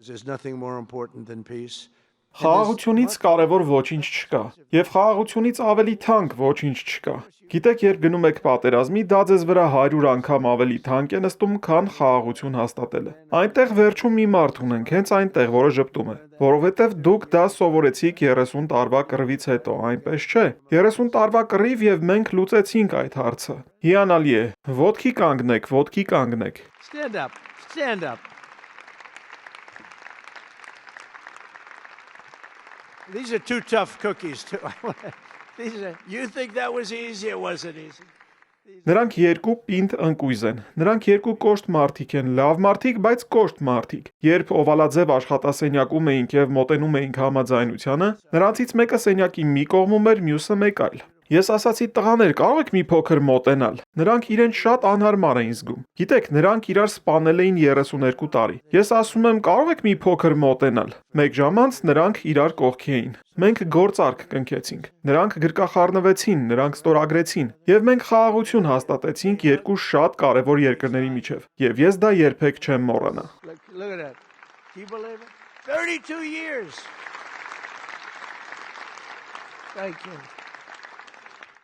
There's nothing more important than peace. Խաղաղությունից կարևոր ոչինչ չկա, եւ խաղաղությունից ավելի թանկ ոչինչ չկա։ Գիտեք, երբ գնում եք պատերազմի, դա ձեզ վրա 100 անգամ ավելի թանկ է նստում, քան խաղաղություն հաստատելը։ Այնտեղ վերջում մի մարդ ունենք, հենց այնտեղ, որը ժպտում է, որովհետեւ դուք դա սովորեցիք 30 տարվա կռվից հետո, այնպես չէ։ 30 տարվա կռիվ եւ մենք լուծեցինք այդ հարցը։ Հիանալի է։ Ոտքի կանգնեք, ոտքի կանգնեք։ Stand up. Stand up. These are two tough cookies too. You think that was easy? It wasn't easy. Նրանք երկու պինդ ընկույզ են։ Նրանք երկու կոշտ մարդիկ են, լավ մարդիկ, բայց կոշտ մարդիկ։ Երբ օվալաձև աշխատասենյակում էինք եւ մոտենում էինք համաձայնությանը, նրանցից մեկը սենյակի մի կողմում էր, մյուսը մեկ այլ։ Ես ասացի տղաներ, կարող եք մի փոքր մոտենալ։ Նրանք իրենց շատ անհարմար էին զգում։ Գիտեք, նրանք իրար սպանել էին 32 տարի։ Ես ասում եմ, կարող եք մի փոքր մոտենալ։ Մեկ ժամ անց նրանք իրար կողքի էին։ Մենք գործարք կնքեցինք։ Նրանք գրկախառնվեցին, նրանք ստորագրեցին, եւ մենք խաղաղություն հաստատեցինք երկու շատ կարևոր երկրների միջև։ Եվ ես դա երբեք չեմ մոռանա։ Look at that. Can you believe it? 32 years. Thank you.